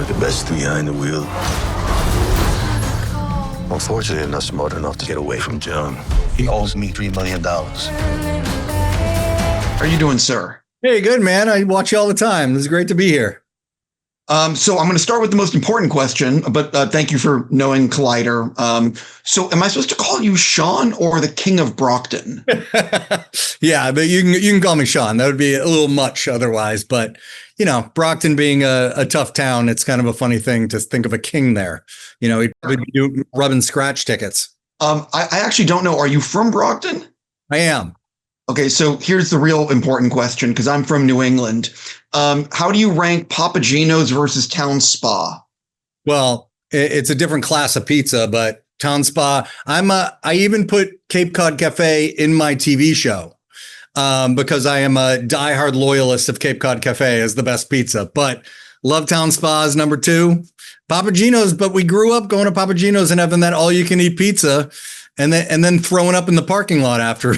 the best behind the wheel. Unfortunately, I'm not smart enough to get away from John. He owes me $3 million. How are you doing, sir? Hey, good, man. I watch you all the time. It's great to be here. So I'm going to start with the most important question, but thank you for knowing Collider. So am I supposed to call you Shawn or the King of Brockton? Yeah, but you can call me Shawn. That would be a little much otherwise. But, you know, Brockton being a tough town, it's kind of a funny thing to think of a king there. You know, he'd be rubbing scratch tickets. I actually don't know. Are you from Brockton? I am. Okay, so here's the real important question, because I'm from New England. How do you rank Papagino's versus Town Spa? Well, it's a different class of pizza, but Town Spa, I even put Cape Cod Cafe in my TV show because I am a diehard loyalist of Cape Cod Cafe as the best pizza, but love Town Spa is number 2. Papagino's, but we grew up going to Papagino's and having that all you can eat pizza and then throwing up in the parking lot after.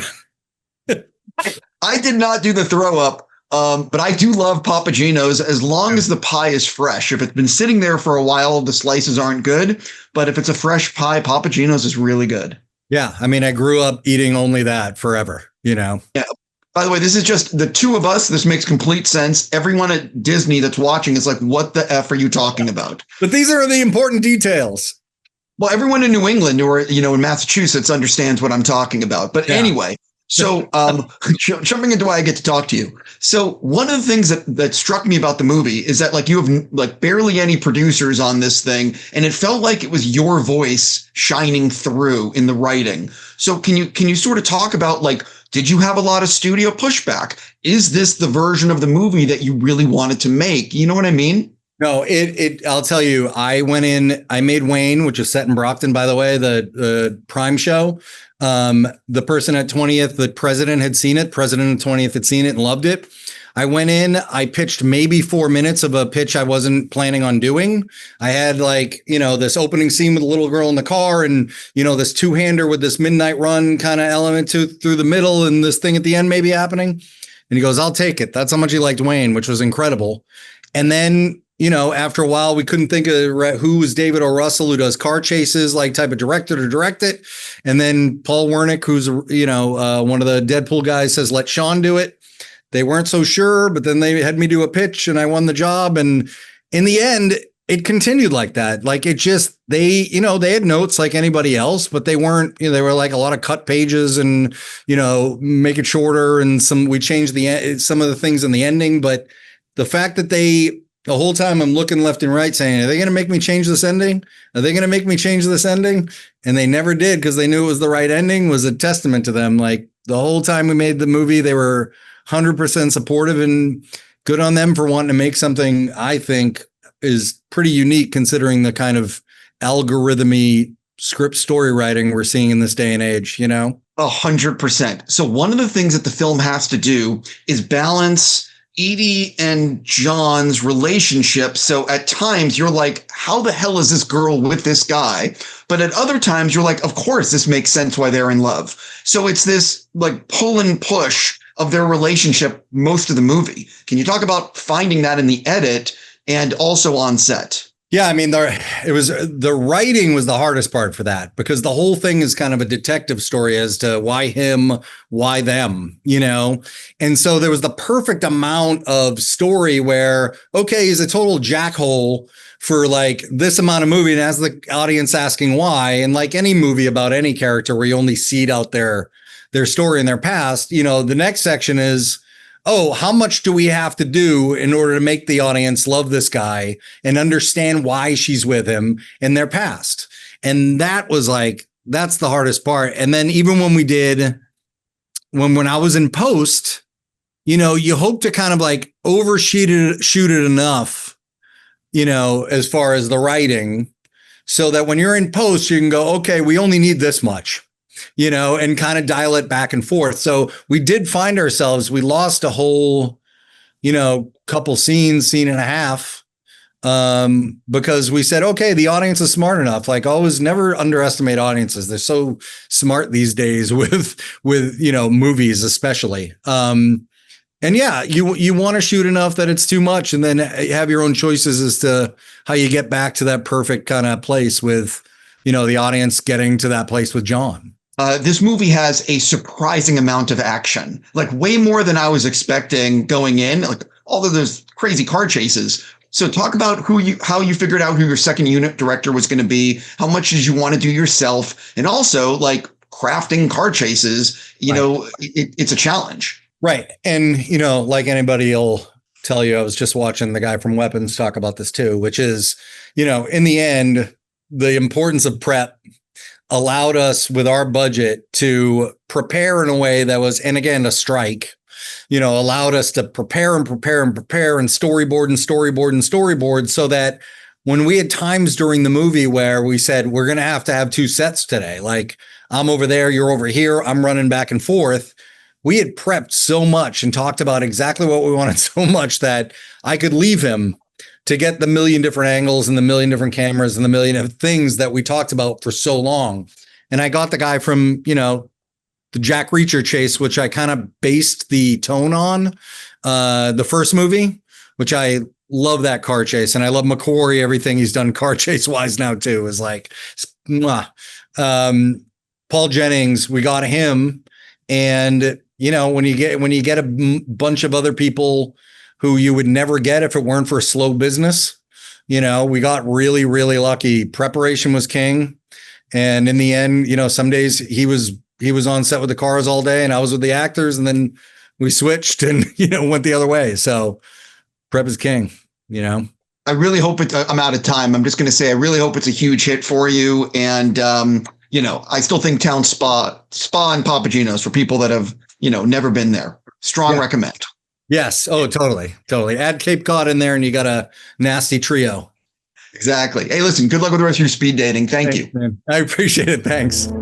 I did not do the throw up, but I do love Papagino's as long as the pie is fresh. If it's been sitting there for a while, the slices aren't good. But if it's a fresh pie, Papagino's is really good. Yeah. I mean, I grew up eating only that forever, you know? Yeah. By the way, this is just the two of us. This makes complete sense. Everyone at Disney that's watching is like, what the F are you talking about? But these are the important details. Well, everyone in New England or, you know, in Massachusetts understands what I'm talking about. But anyway. So jumping into why I get to talk to you. So one of the things that struck me about the movie is that like you have like barely any producers on this thing. And it felt like it was your voice shining through in the writing. So can you sort of talk about like, did you have a lot of studio pushback? Is this the version of the movie that you really wanted to make? You know what I mean? No, I'll tell you, I went in, I made Wayne, which is set in Brockton, by the way, the Prime show. The person at 20th, the president had seen it. President of 20th had seen it and loved it. I went in, I pitched maybe 4 minutes of a pitch I wasn't planning on doing. I had like, you know, this opening scene with a little girl in the car and, you know, this two-hander with this midnight run kind of element through the middle and this thing at the end maybe happening. And he goes, I'll take it. That's how much he liked Wayne, which was incredible. And then, you know, after a while, we couldn't think of who was David O. Russell, who does car chases, like type of director to direct it. And then Paul Wernick, who's, you know, one of the Deadpool guys, says, let Shawn do it. They weren't so sure, but then they had me do a pitch and I won the job. And in the end, it continued like that. Like it just, they had notes like anybody else, but they weren't, you know, they were like a lot of cut pages and, you know, make it shorter. And we changed some of the things in the ending. But the fact that the whole time I'm looking left and right saying, are they going to make me change this ending? Are they going to make me change this ending? And they never did because they knew it was the right ending, was a testament to them. Like the whole time we made the movie, they were 100% supportive and good on them for wanting to make something I think is pretty unique considering the kind of algorithmy script story writing we're seeing in this day and age, you know? 100%. So one of the things that the film has to do is balance Edie and John's relationship. So at times you're like, how the hell is this girl with this guy? But at other times you're like, of course, this makes sense why they're in love. So it's this like pull and push of their relationship most of the movie. Can you talk about finding that in the edit and also on set? Yeah, I mean, the writing was the hardest part for that because the whole thing is kind of a detective story as to why him, why them, you know? And so there was the perfect amount of story where, okay, he's a total jackhole for like this amount of movie and has the audience asking why. And like any movie about any character where you only seed out their story in their past, you know, the next section is, oh, how much do we have to do in order to make the audience love this guy and understand why she's with him in their past? And that was like, that's the hardest part. And then even when I was in post, you know, you hope to kind of like shoot it enough, you know, as far as the writing, so that when you're in post, you can go, okay, we only need this much, you know, and kind of dial it back and forth. So we did find ourselves, we lost a whole, you know, scene and a half, because we said, okay, the audience is smart enough. Like always, never underestimate audiences. They're so smart these days with, you know, movies, especially. And yeah, you want to shoot enough that it's too much, and then have your own choices as to how you get back to that perfect kind of place with, the audience getting to that place with John. This movie has a surprising amount of action, like way more than I was expecting going in. Like all of those crazy car chases. So talk about how you figured out who your second unit director was going to be. How much did you want to do yourself, and also like crafting car chases. It's a challenge. Right. And, like anybody will tell you, I was just watching the guy from Weapons talk about this too, which is, in the end, the importance of prep allowed us with our budget to prepare in a way that was, and again, a strike, allowed us to prepare and prepare and prepare and storyboard and storyboard and storyboard so that when we had times during the movie where we said, we're going to have two sets today, like I'm over there, you're over here, I'm running back and forth. We had prepped so much and talked about exactly what we wanted so much that I could leave him to get the million different angles and the million different cameras and the million of things that we talked about for so long. And I got the guy from, the Jack Reacher chase, which I kind of based the tone on the first movie, which I love that car chase. And I love McQuarrie, everything he's done car chase wise now too is like, Paul Jennings, we got him. And, when you get a bunch of other people who you would never get if it weren't for slow business, we got really, really lucky. Preparation was king. And in the end, some days he was on set with the cars all day and I was with the actors, and then we switched and, went the other way. So prep is king, I really hope I'm out of time. I'm just going to say, I really hope it's a huge hit for you. And, I still think Town Spa and Papagino's for people that have, never been there. Strong recommend. Yes. Oh, totally. Totally. Add Cape Cod in there and you got a nasty trio. Exactly. Hey, listen, good luck with the rest of your speed dating. Thanks, you. Man. I appreciate it. Thanks.